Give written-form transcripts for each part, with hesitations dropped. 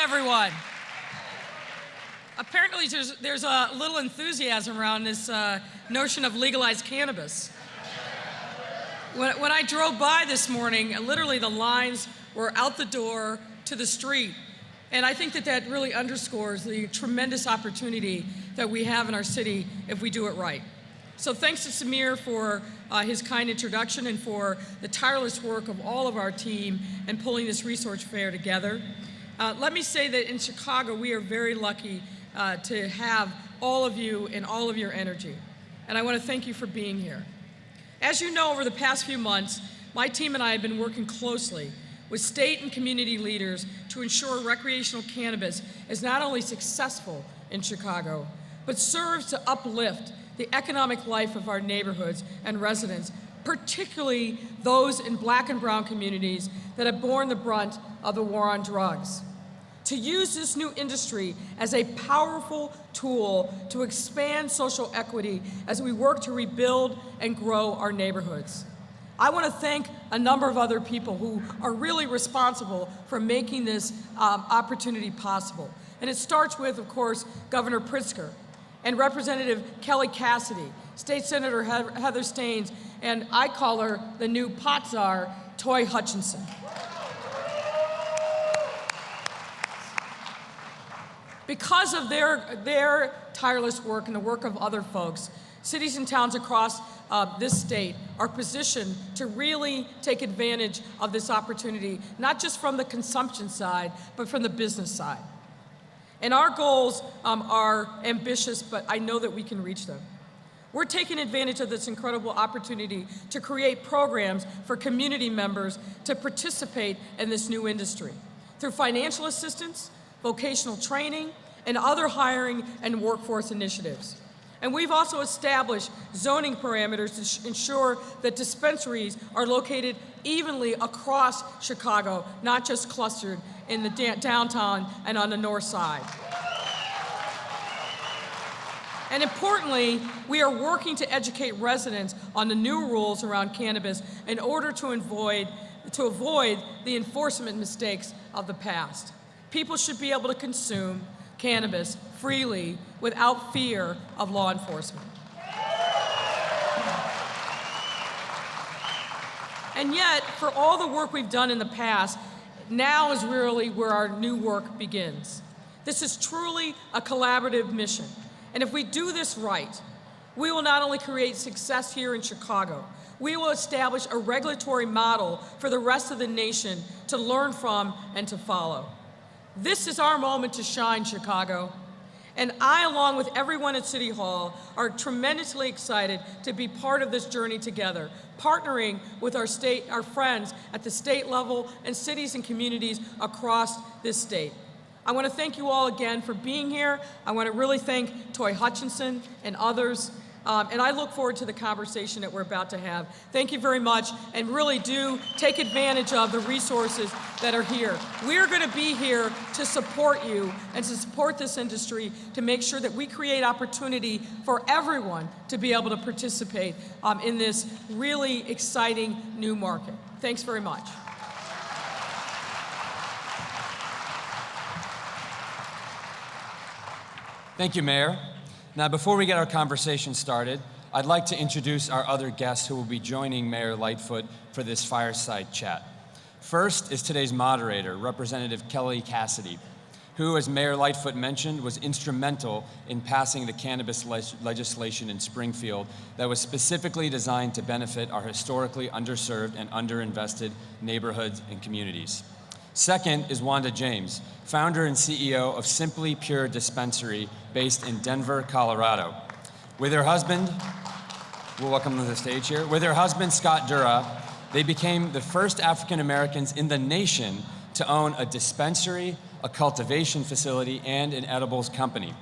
everyone. Apparently there's a little enthusiasm around this notion of legalized cannabis. When I drove by this morning, literally the lines were out the door to the street. And I think that really underscores the tremendous opportunity that we have in our city if we do it right. So thanks to Samir for his kind introduction and for the tireless work of all of our team in pulling this research fair together. Let me say that in Chicago, we are very lucky to have all of you and all of your energy. And I want to thank you for being here. As you know, over the past few months, my team and I have been working closely with state and community leaders to ensure recreational cannabis is not only successful in Chicago, but serves to uplift the economic life of our neighborhoods and residents, particularly those in Black and brown communities that have borne the brunt of the war on drugs. To use this new industry as a powerful tool to expand social equity as we work to rebuild and grow our neighborhoods. I want to thank a number of other people who are really responsible for making this opportunity possible. And it starts with, of course, Governor Pritzker and Representative Kelly Cassidy, State Senator Heather Stearns, and I call her the new pot czar, Toy Hutchinson. Because of their tireless work and the work of other folks, cities and towns across this state are positioned to really take advantage of this opportunity, not just from the consumption side, but from the business side. And our goals are ambitious, but I know that we can reach them. We're taking advantage of this incredible opportunity to create programs for community members to participate in this new industry through financial assistance, vocational training, and other hiring and workforce initiatives. And we've also established zoning parameters to ensure that dispensaries are located evenly across Chicago, not just clustered in the downtown and on the north side. And importantly, we are working to educate residents on the new rules around cannabis in order to avoid the enforcement mistakes of the past. People should be able to consume cannabis freely without fear of law enforcement. And yet, for all the work we've done in the past, now is really where our new work begins. This is truly a collaborative mission. And if we do this right, we will not only create success here in Chicago, we will establish a regulatory model for the rest of the nation to learn from and to follow. This is our moment to shine, Chicago. And I, along with everyone at City Hall, are tremendously excited to be part of this journey together, partnering with our friends at the state level and cities and communities across this state. I want to thank you all again for being here. I want to really thank Toy Hutchinson and others. And I look forward to the conversation that we're about to have. Thank you very much, and really do take advantage of the resources that are here. We're going to be here to support you and to support this industry to make sure that we create opportunity for everyone to be able to participate in this really exciting new market. Thanks very much. Thank you, Mayor. Now, before we get our conversation started, I'd like to introduce our other guests who will be joining Mayor Lightfoot for this fireside chat. First is today's moderator, Representative Kelly Cassidy, who, as Mayor Lightfoot mentioned, was instrumental in passing the cannabis legislation in Springfield that was specifically designed to benefit our historically underserved and underinvested neighborhoods and communities. Second is Wanda James, founder and CEO of Simply Pure Dispensary based in Denver, Colorado. With her husband, we'll welcome them to the stage here. With her husband, Scott Dura, they became the first African Americans in the nation to own a dispensary, a cultivation facility, and an edibles company.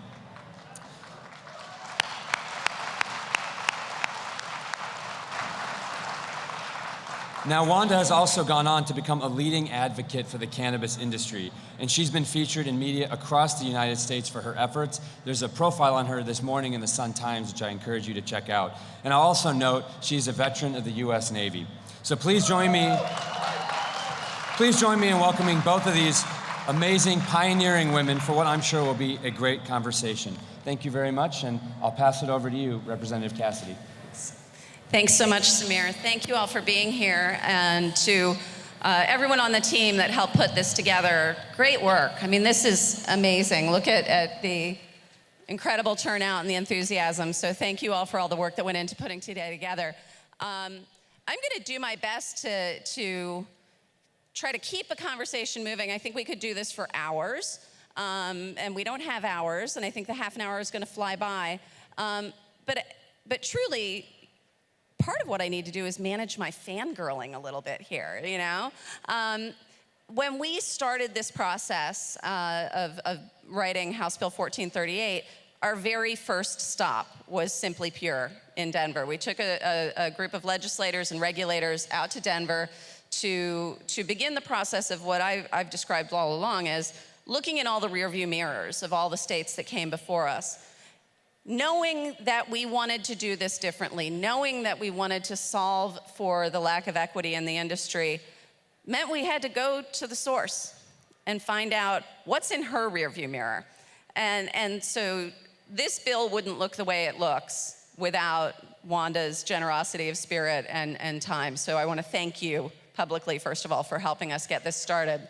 Now, Wanda has also gone on to become a leading advocate for the cannabis industry, and she's been featured in media across the United States for her efforts. There's a profile on her this morning in the Sun-Times, which I encourage you to check out. And I'll also note she's a veteran of the U.S. Navy. So please join me in welcoming both of these amazing, pioneering women for what I'm sure will be a great conversation. Thank you very much, and I'll pass it over to you, Representative Cassidy. Thanks so much, Samir. Thank you all for being here, and to everyone on the team that helped put this together. Great work. I mean, this is amazing. Look at the incredible turnout and the enthusiasm. So thank you all for all the work that went into putting today together. I'm going to do my best to try to keep the conversation moving. I think we could do this for hours, and we don't have hours, and I think the half an hour is going to fly by. But truly, part of what I need to do is manage my fangirling a little bit here, you know? When we started this process of writing House Bill 1438, our very first stop was Simply Pure in Denver. We took a group of legislators and regulators out to Denver to begin the process of what I've described all along as looking in all the rearview mirrors of all the states that came before us. Knowing that we wanted to do this differently, knowing that we wanted to solve for the lack of equity in the industry, meant we had to go to the source and find out what's in her rearview mirror. And so this bill wouldn't look the way it looks without Wanda's generosity of spirit and time. So I want to thank you publicly, first of all, for helping us get this started.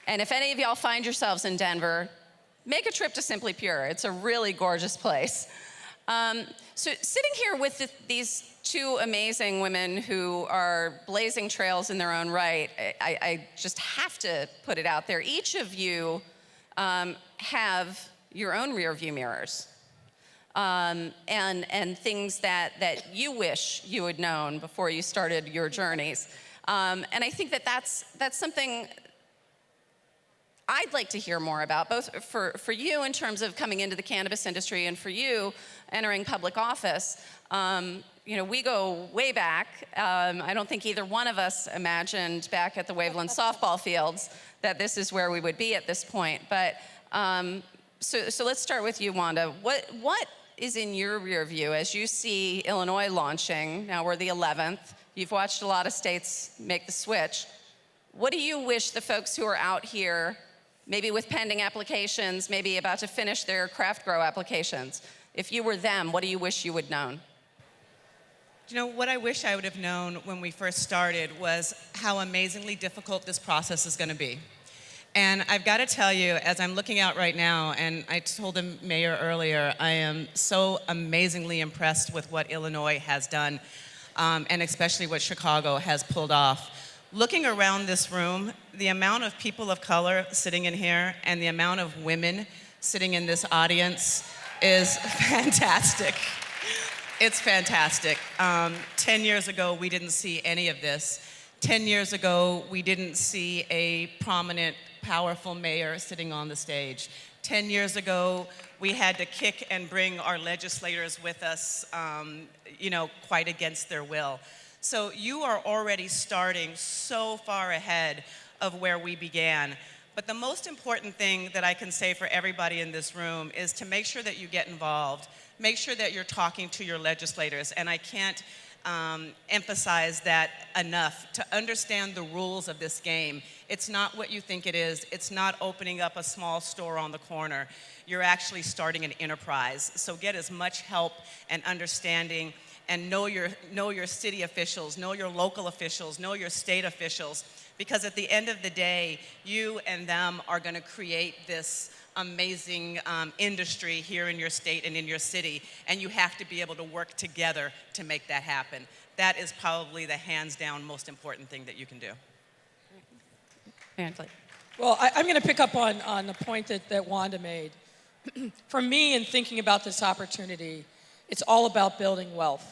And if any of y'all find yourselves in Denver, make a trip to Simply Pure. It's a really gorgeous place. So sitting here with these two amazing women who are blazing trails in their own right, I just have to put it out there. Each of you have your own rearview mirrors and things that you wish you had known before you started your journeys. And I think that's something I'd like to hear more about, both for you in terms of coming into the cannabis industry and for you entering public office. You know, we go way back. I don't think either one of us imagined back at the Waveland softball fields that this is where we would be at this point. But so let's start with you, Wanda. What is in your rear view as you see Illinois launching? Now we're the 11th. You've watched a lot of states make the switch. What do you wish the folks who are out here, maybe with pending applications, maybe about to finish their craft grow applications, if you were them, what do you wish you would known? You know, what I wish I would have known when we first started was how amazingly difficult this process is going to be. And I've got to tell you, as I'm looking out right now, and I told the mayor earlier, I am so amazingly impressed with what Illinois has done, and especially what Chicago has pulled off. Looking around this room, the amount of people of color sitting in here and the amount of women sitting in this audience is fantastic. It's fantastic. 10 years ago, we didn't see any of this. 10 years ago, we didn't see a prominent, powerful mayor sitting on the stage. 10 years ago, we had to kick and bring our legislators with us, you know, quite against their will. So you are already starting so far ahead of where we began. But the most important thing that I can say for everybody in this room is to make sure that you get involved. Make sure that you're talking to your legislators. And I can't emphasize that enough. To understand the rules of this game, it's not what you think it is. It's not opening up a small store on the corner. You're actually starting an enterprise. So get as much help and understanding, and know your city officials, know your local officials, know your state officials, because at the end of the day, you and them are going to create this amazing industry here in your state and in your city, and you have to be able to work together to make that happen. That is probably the hands-down most important thing that you can do. Well, I'm going to pick up on the point that Wanda made. For me, in thinking about this opportunity, it's all about building wealth.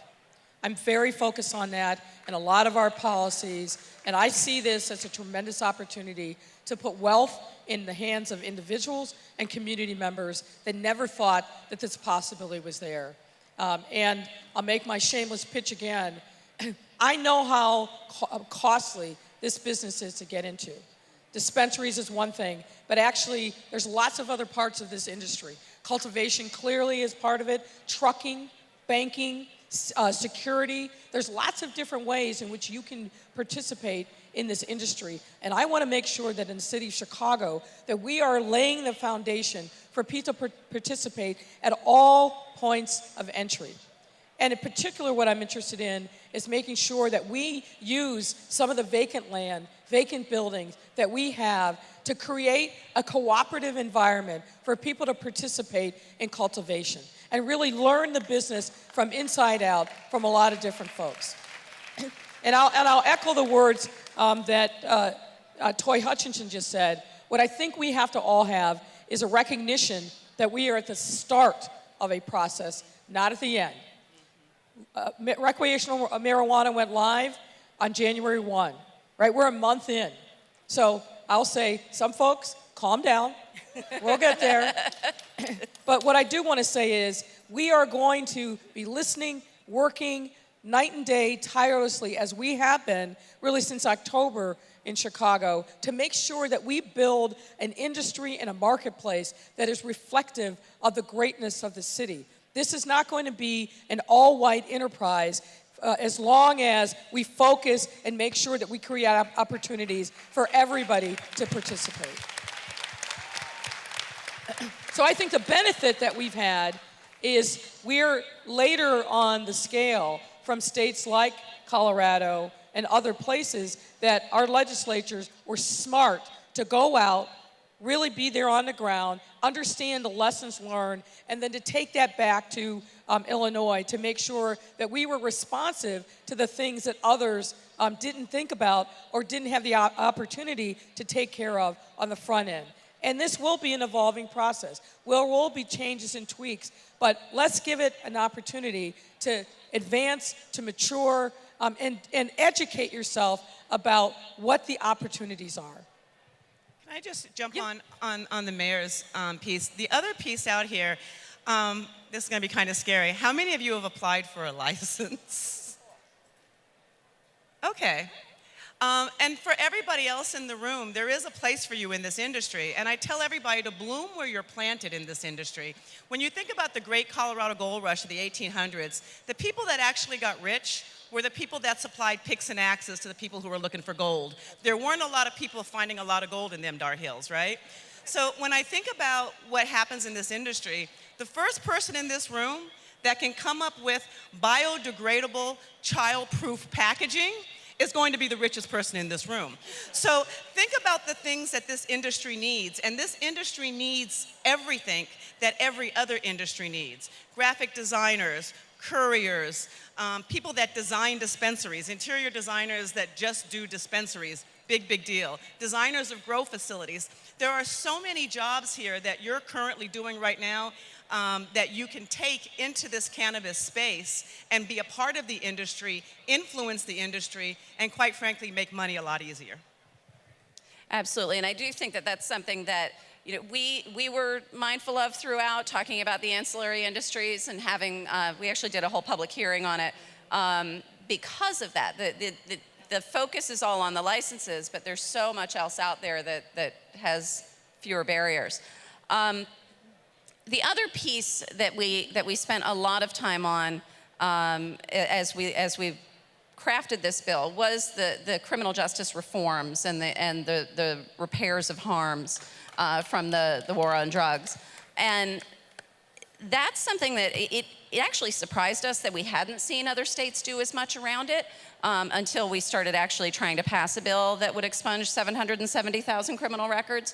I'm very focused on that in a lot of our policies, and I see this as a tremendous opportunity to put wealth in the hands of individuals and community members that never thought that this possibility was there. And I'll make my shameless pitch again. I know how costly this business is to get into. Dispensaries is one thing, but actually there's lots of other parts of this industry. Cultivation clearly is part of it, trucking, banking, security. There's lots of different ways in which you can participate in this industry. And I want to make sure that in the city of Chicago, that we are laying the foundation for people to participate at all points of entry. And in particular, what I'm interested in is making sure that we use some of the vacant land, vacant buildings that we have to create a cooperative environment for people to participate in cultivation and really learn the business from inside out from a lot of different folks. And I'll echo the words that Toy Hutchinson just said. What I think we have to all have is a recognition that we are at the start of a process, not at the end. Recreational marijuana went live on January 1, right? We're a month in. So I'll say, some folks, calm down. We'll get there. But what I do want to say is we are going to be listening, working night and day tirelessly, as we have been really since October in Chicago, to make sure that we build an industry and a marketplace that is reflective of the greatness of the city. This is not going to be an all-white enterprise as long as we focus and make sure that we create opportunities for everybody to participate. So I think the benefit that we've had is we're later on the scale from states like Colorado and other places that our legislatures were smart to go out, really be there on the ground, understand the lessons learned, and then to take that back to Illinois to make sure that we were responsive to the things that others didn't think about or didn't have the opportunity to take care of on the front end. And this will be an evolving process. There will be changes and tweaks, but let's give it an opportunity to advance, to mature, and educate yourself about what the opportunities are. Can I just jump on the mayor's piece? The other piece out here, this is going to be kind of scary. How many of you have applied for a license? Okay. And for everybody else in the room, there is a place for you in this industry. And I tell everybody to bloom where you're planted in this industry. When you think about the great Colorado gold rush of the 1800s, the people that actually got rich were the people that supplied picks and axes to the people who were looking for gold. There weren't a lot of people finding a lot of gold in them dark hills, right? So when I think about what happens in this industry, the first person in this room that can come up with biodegradable, child-proof packaging is going to be the richest person in this room. So think about the things that this industry needs, and this industry needs everything that every other industry needs. Graphic designers, couriers, people that design dispensaries, interior designers that just do dispensaries, big deal. Designers of grow facilities. There are so many jobs here that you're currently doing right now that you can take into this cannabis space and be a part of the industry, influence the industry, and quite frankly, make money a lot easier. Absolutely, and I do think that that's something that we were mindful of throughout, talking about the ancillary industries and having, we actually did a whole public hearing on it because of that. The focus is all on the licenses, but there's so much else out there that has fewer barriers. The other piece that we spent a lot of time on as we crafted this bill was the criminal justice reforms and the repairs of harms from the war on drugs. And that's something that it actually surprised us that we hadn't seen other states do as much around it until we started actually trying to pass a bill that would expunge 770,000 criminal records.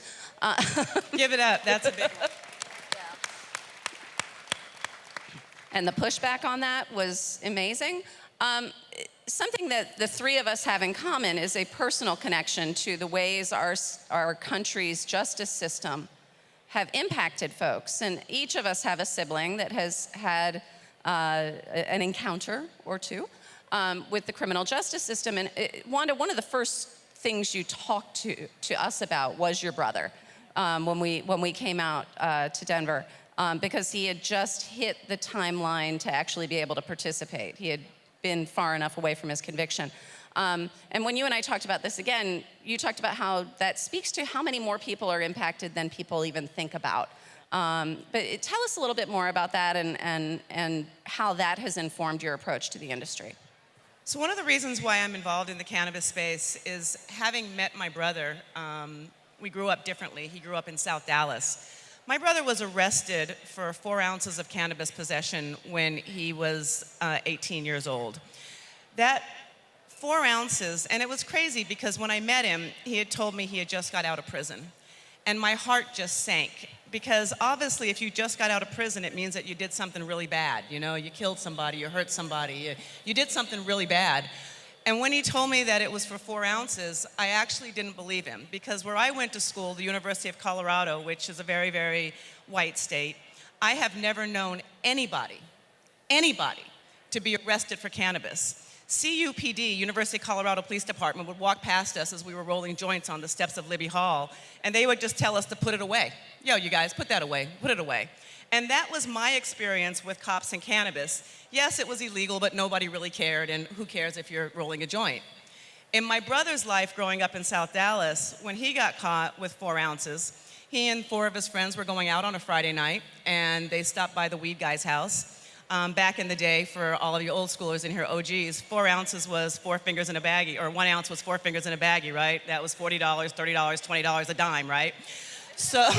Give it up, that's a big one. And the pushback on that was amazing. Something that the three of us have in common is a personal connection to the ways our country's justice system have impacted folks. And each of us have a sibling that has had an encounter or two with the criminal justice system. And Wanda, one of the first things you talked to us about was your brother when we came out to Denver. Because he had just hit the timeline to actually be able to participate. He had been far enough away from his conviction. And when you and I talked about this again, you talked about how that speaks to how many more people are impacted than people even think about. Tell us a little bit more about that and how that has informed your approach to the industry. So one of the reasons why I'm involved in the cannabis space is having met my brother. We grew up differently. He grew up in South Dallas. My brother was arrested for 4 ounces of cannabis possession when he was 18 years old. That 4 ounces, and it was crazy because when I met him, he had told me he had just got out of prison. And my heart just sank because obviously if you just got out of prison, it means that you did something really bad. You know, you killed somebody, you hurt somebody, you did something really bad. And when he told me that it was for 4 ounces, I actually didn't believe him because where I went to school, the University of Colorado, which is a very, very white state, I have never known anybody to be arrested for cannabis. CUPD, University of Colorado Police Department, would walk past us as we were rolling joints on the steps of Libby Hall, and they would just tell us to put it away. Yo, you guys, put that away, put it away. And that was my experience with cops and cannabis. Yes, it was illegal, but nobody really cared, and who cares if you're rolling a joint? In my brother's life growing up in South Dallas, when he got caught with 4 ounces, he and 4 of his friends were going out on a Friday night, and they stopped by the weed guy's house. Back in the day, for all of you old schoolers in here, OGs, 4 ounces was 4 fingers in a baggie, or 1 ounce was 4 fingers in a baggie, right? That was $40, $30, $20 a dime, right? So,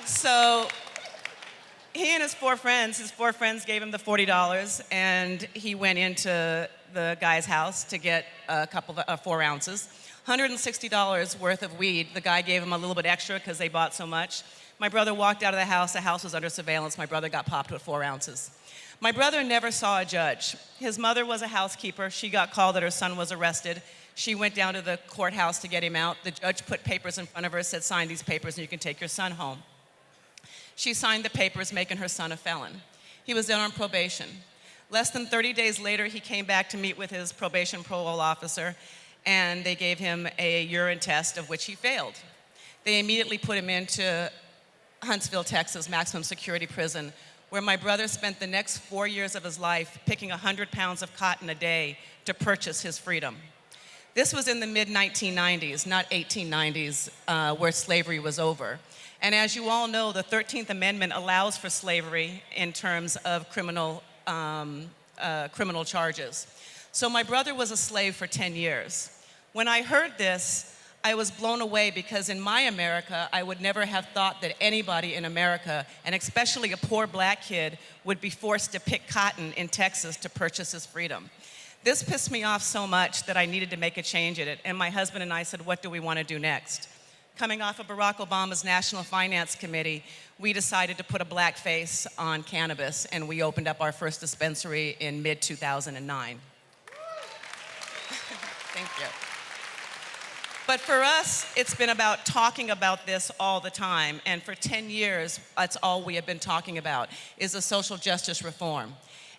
so he and his 4 friends gave him the $40, and he went into the guy's house to get a couple of 4 ounces. $160 worth of weed. The guy gave him a little bit extra because they bought so much. My brother walked out of the house was under surveillance. My brother got popped with 4 ounces. My brother never saw a judge. His mother was a housekeeper. She got called that her son was arrested. She went down to the courthouse to get him out. The judge put papers in front of her, said, sign these papers and you can take your son home. She signed the papers, making her son a felon. He was then on probation. Less than 30 days later, he came back to meet with his probation parole officer, and they gave him a urine test, of which he failed. They immediately put him into Huntsville, Texas, maximum security prison, where my brother spent the next 4 years of his life picking 100 pounds of cotton a day to purchase his freedom. This was in the mid-1990s, not 1890s, where slavery was over. And as you all know, the 13th Amendment allows for slavery in terms of criminal charges. So my brother was a slave for 10 years. When I heard this, I was blown away because in my America, I would never have thought that anybody in America, and especially a poor black kid, would be forced to pick cotton in Texas to purchase his freedom. This pissed me off so much that I needed to make a change in it, and my husband and I said, what do we want to do next? Coming off of Barack Obama's National Finance Committee, we decided to put a black face on cannabis, and we opened up our first dispensary in mid-2009. Thank you. But for us, it's been about talking about this all the time. And for 10 years, that's all we have been talking about, is a social justice reform.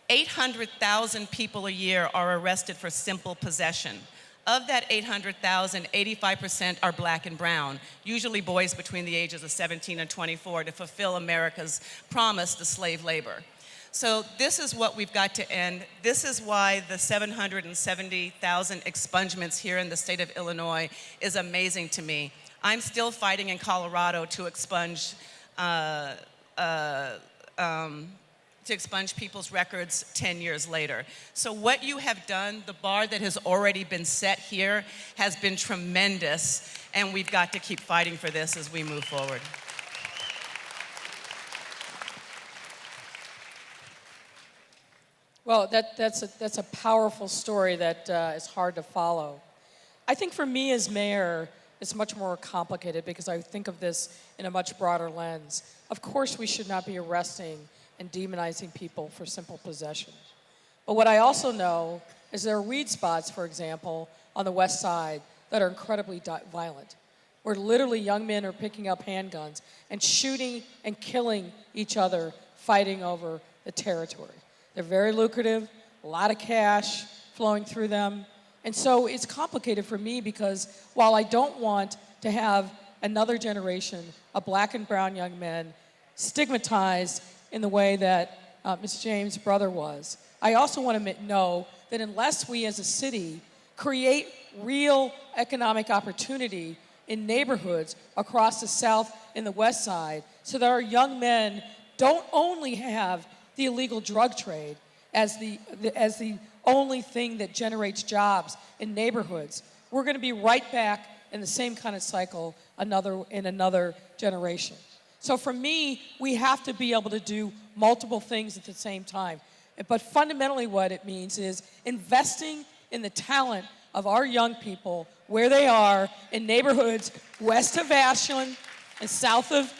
800,000 people a year are arrested for simple possession. Of that 800,000, 85% are black and brown, usually boys between the ages of 17 and 24, to fulfill America's promise to slave labor. So this is what we've got to end. This is why the 770,000 expungements here in the state of Illinois is amazing to me. I'm still fighting in Colorado to expunge people's records 10 years later. So what you have done, the bar that has already been set here, has been tremendous, and we've got to keep fighting for this as we move forward. Well, that's a powerful story that is hard to follow. I think for me as mayor, it's much more complicated because I think of this in a much broader lens. Of course, we should not be arresting and demonizing people for simple possession. But what I also know is there are weed spots, for example, on the west side that are incredibly violent, where literally young men are picking up handguns and shooting and killing each other, fighting over the territory. They're very lucrative, a lot of cash flowing through them. And so it's complicated for me because while I don't want to have another generation of black and brown young men stigmatized in the way that Ms. James' brother was, I also want to know that unless we as a city create real economic opportunity in neighborhoods across the South and the West Side so that our young men don't only have the illegal drug trade as the only thing that generates jobs in neighborhoods. We're going to be right back in the same kind of cycle in another generation. So for me, we have to be able to do multiple things at the same time. But fundamentally what it means is investing in the talent of our young people where they are in neighborhoods west of Ashland and south of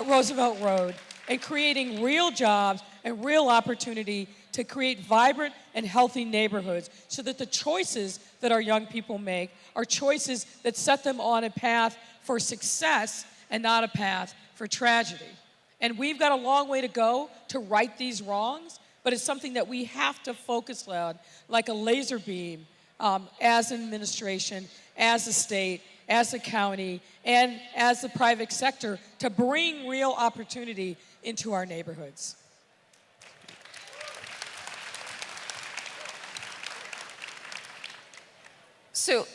Roosevelt Road, and creating real jobs and real opportunity to create vibrant and healthy neighborhoods so that the choices that our young people make are choices that set them on a path for success and not a path for tragedy. And we've got a long way to go to right these wrongs, but it's something that we have to focus on like a laser beam as an administration, as a state, as a county, and as the private sector to bring real opportunity into our neighborhoods. So,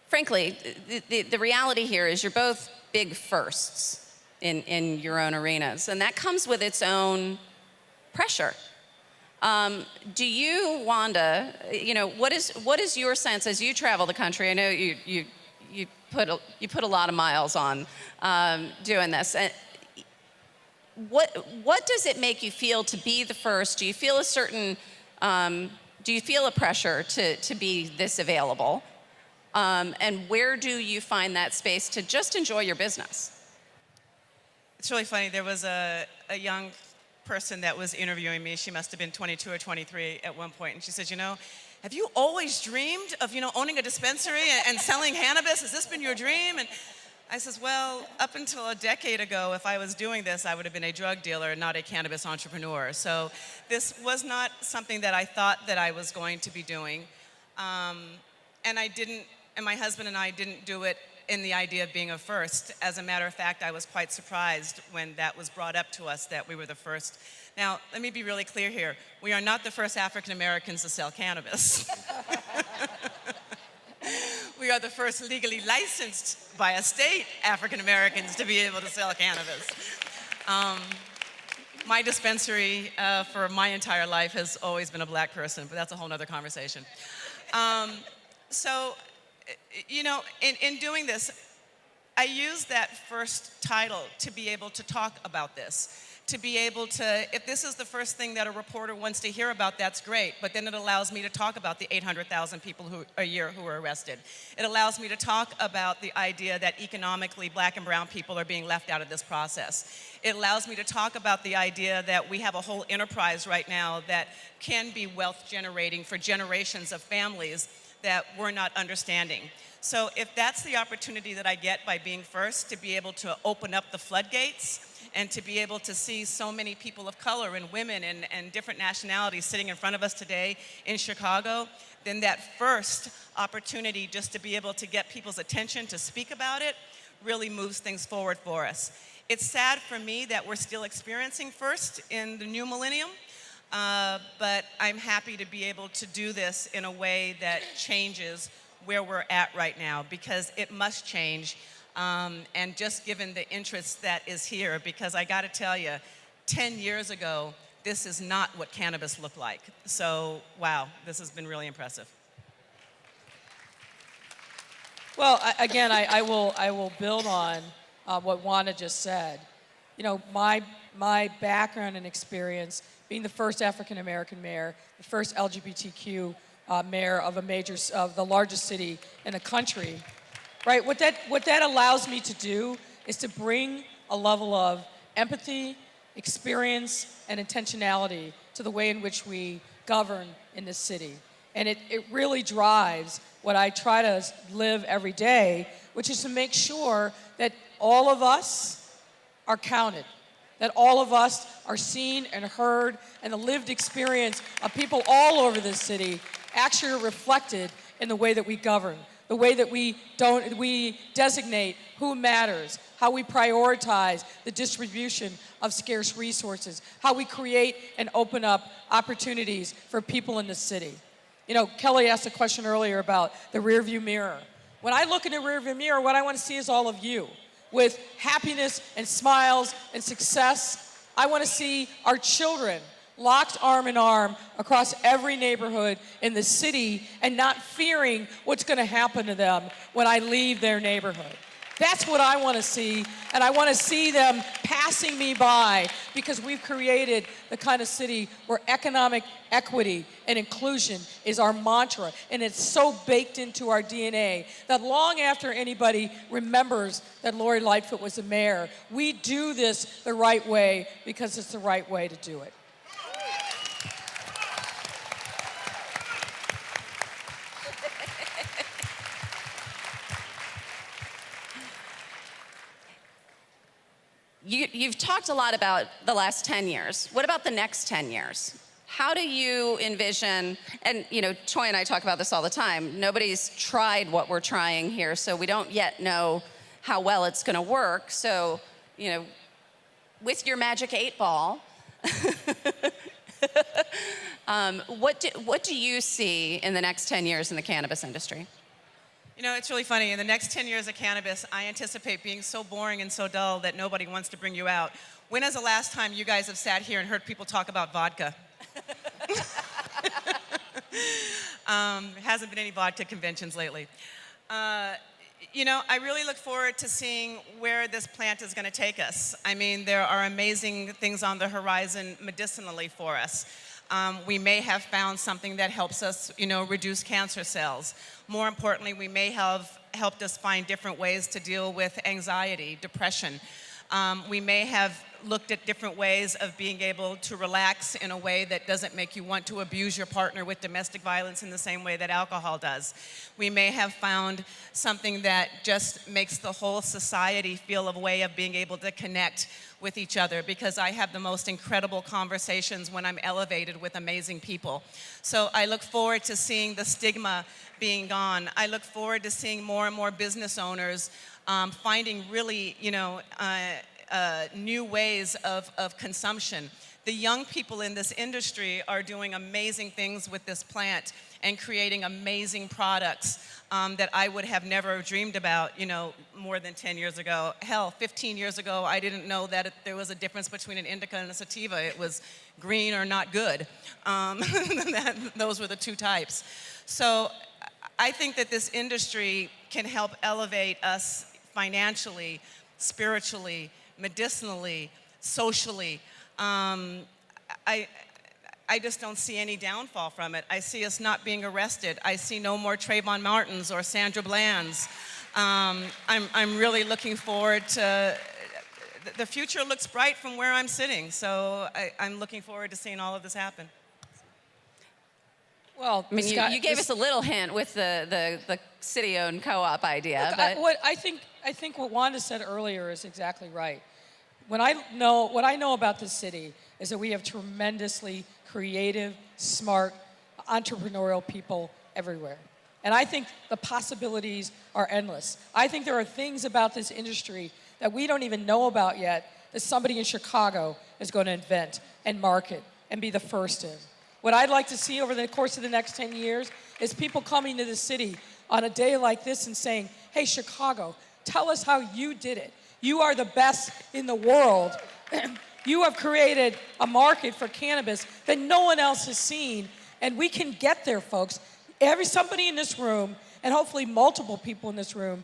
frankly, the reality here is you're both big firsts in your own arenas, and that comes with its own pressure. Do you, Wanda, what is your sense as you travel the country? I know you put a lot of miles on doing this. What does it make you feel to be the first? Do you feel a certain do you feel a pressure to be this available? And where do you find that space to just enjoy your business? It's really funny. There was a young person that was interviewing me. She must have been 22 or 23 at one point, and she says, have you always dreamed of, owning a dispensary and selling cannabis? Has this been your dream? And I says, well, up until a decade ago, if I was doing this, I would have been a drug dealer, not a cannabis entrepreneur. So this was not something that I thought that I was going to be doing. And my husband and I didn't do it in the idea of being a first. As a matter of fact, I was quite surprised when that was brought up to us that we were the first. Now, let me be really clear here. We are not the first African Americans to sell cannabis. We are the first legally licensed by a state African Americans to be able to sell cannabis. My dispensary for my entire life has always been a black person, but that's a whole nother conversation. In doing this, I use that first title to be able to talk about this. To be able to, if this is the first thing that a reporter wants to hear about, that's great, but then it allows me to talk about the 800,000 people a year who are arrested. It allows me to talk about the idea that economically black and brown people are being left out of this process. It allows me to talk about the idea that we have a whole enterprise right now that can be wealth generating for generations of families that we're not understanding. So if that's the opportunity that I get by being first, to be able to open up the floodgates and to be able to see so many people of color and women and different nationalities sitting in front of us today in Chicago, then that first opportunity just to be able to get people's attention to speak about it really moves things forward for us. It's sad for me that we're still experiencing first in the new millennium, but I'm happy to be able to do this in a way that changes where we're at right now, because it must change. And just given the interest that is here, because I gotta tell you, 10 years ago, this is not what cannabis looked like. So, wow, this has been really impressive. Well, again, I will build on what Wanda just said. My background and experience being the first African American mayor, the first LGBTQ mayor of of the largest city in the country. Right, what that allows me to do is to bring a level of empathy, experience, and intentionality to the way in which we govern in this city. And it really drives what I try to live every day, which is to make sure that all of us are counted, that all of us are seen and heard, and the lived experience of people all over this city actually are reflected in the way that we govern. The way that we designate who matters, how we prioritize the distribution of scarce resources, how we create and open up opportunities for people in the city. Kelly asked a question earlier about the rearview mirror. When I look in the rearview mirror, what I want to see is all of you with happiness and smiles and success. I want to see our children locked arm in arm across every neighborhood in the city and not fearing what's going to happen to them when I leave their neighborhood. That's what I want to see, and I want to see them passing me by because we've created the kind of city where economic equity and inclusion is our mantra, and it's so baked into our DNA that long after anybody remembers that Lori Lightfoot was the mayor, we do this the right way because it's the right way to do it. You've talked a lot about the last 10 years. What about the next 10 years? How do you envision, and Choi and I talk about this all the time, nobody's tried what we're trying here, so we don't yet know how well it's gonna work. So, with your magic 8-ball, what do you see in the next 10 years in the cannabis industry? It's really funny. In the next 10 years of cannabis, I anticipate being so boring and so dull that nobody wants to bring you out. When is the last time you guys have sat here and heard people talk about vodka? Hasn't been any vodka conventions lately. I really look forward to seeing where this plant is going to take us. I mean, there are amazing things on the horizon medicinally for us. We may have found something that helps us, reduce cancer cells. More importantly, we may have helped us find different ways to deal with anxiety, depression. We may have looked at different ways of being able to relax in a way that doesn't make you want to abuse your partner with domestic violence in the same way that alcohol does. We may have found something that just makes the whole society feel a way of being able to connect with each other, because I have the most incredible conversations when I'm elevated with amazing people. So I look forward to seeing the stigma being gone. I look forward to seeing more and more business owners finding really, new ways of consumption. The young people in this industry are doing amazing things with this plant and creating amazing products that I would have never dreamed about, more than 10 years ago. Hell, 15 years ago, I didn't know that there was a difference between an indica and a sativa. It was green or not good. Those were the two types. So I think that this industry can help elevate us financially, spiritually, medicinally, socially. I just don't see any downfall from it. I see us not being arrested. I see no more Trayvon Martins or Sandra Blands. I'm really looking forward to, the future looks bright from where I'm sitting, so I'm looking forward to seeing all of this happen. Well, I mean, you gave us a little hint with the city-owned co-op idea. Look, but I think what Wanda said earlier is exactly right. What I know about this city is that we have tremendously creative, smart, entrepreneurial people everywhere. And I think the possibilities are endless. I think there are things about this industry that we don't even know about yet that somebody in Chicago is going to invent and market and be the first in. What I'd like to see over the course of the next 10 years is people coming to the city on a day like this and saying, hey, Chicago, tell us how you did it. You are the best in the world. You have created a market for cannabis that no one else has seen, and we can get there, folks. Somebody in this room, and hopefully multiple people in this room,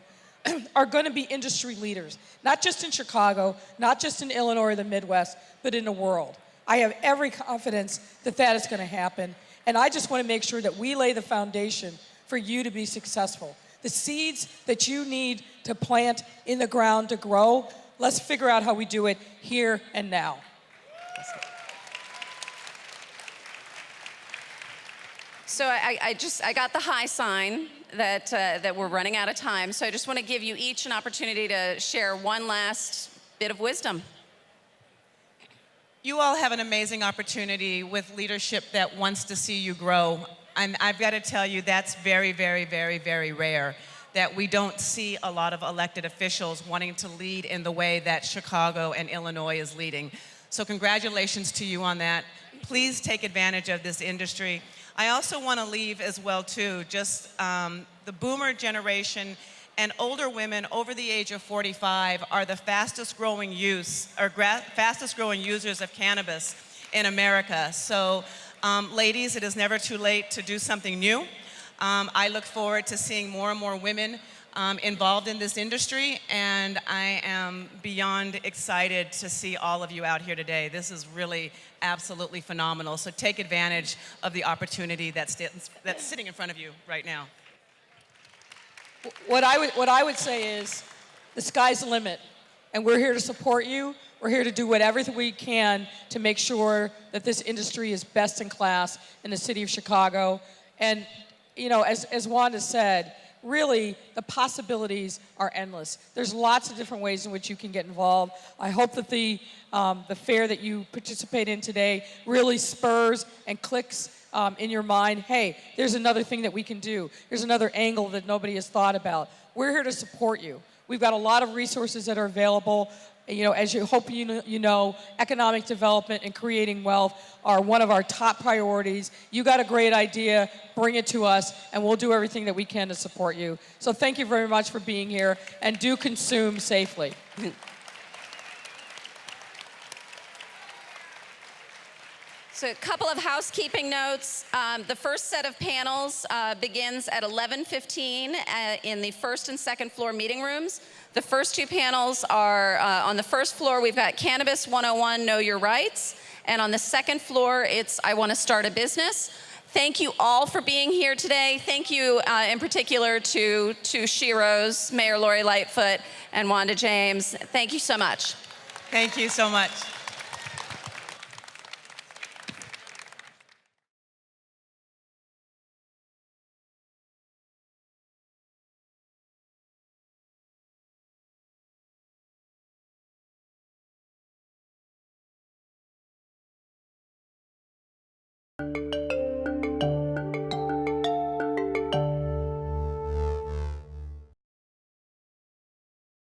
are going to be industry leaders, not just in Chicago, not just in Illinois or the Midwest, but in the world. I have every confidence that that is going to happen, and I just want to make sure that we lay the foundation for you to be successful. The seeds that you need to plant in the ground to grow, let's figure out how we do it here and now. So I got the high sign that we're running out of time. So I just want to give you each an opportunity to share one last bit of wisdom. You all have an amazing opportunity with leadership that wants to see you grow. And I've got to tell you, that's very, very, very, very rare, that we don't see a lot of elected officials wanting to lead in the way that Chicago and Illinois is leading. So congratulations to you on that. Please take advantage of this industry. I also want to leave as well too, just the boomer generation and older women over the age of 45 are the fastest growing fastest growing users of cannabis in America. So ladies, it is never too late to do something new. I look forward to seeing more and more women involved in this industry, and I am beyond excited to see all of you out here today. This is really absolutely phenomenal. So take advantage of the opportunity that's sitting in front of you right now. What I would say is, the sky's the limit, and we're here to support you. We're here to do whatever we can to make sure that this industry is best in class in the city of Chicago. And you know, as Wanda said, really the possibilities are endless. There's lots of different ways in which you can get involved. I hope that the fair that you participate in today really spurs and clicks in your mind, hey, there's another thing that we can do. There's another angle that nobody has thought about. We're here to support you. We've got a lot of resources that are available. You know, as you hope you know, economic development and creating wealth are one of our top priorities. You got a great idea, bring it to us, and we'll do everything that we can to support you. So thank you very much for being here, and do consume safely. So a couple of housekeeping notes. The first set of panels begins at 11:15 in the first and second floor meeting rooms. The first two panels are on the first floor, we've got Cannabis 101, Know Your Rights. And on the second floor, it's I Want to Start a Business. Thank you all for being here today. Thank you in particular to Sheroes, Mayor Lori Lightfoot, and Wanda James. Thank you so much. Thank you so much. Thank you.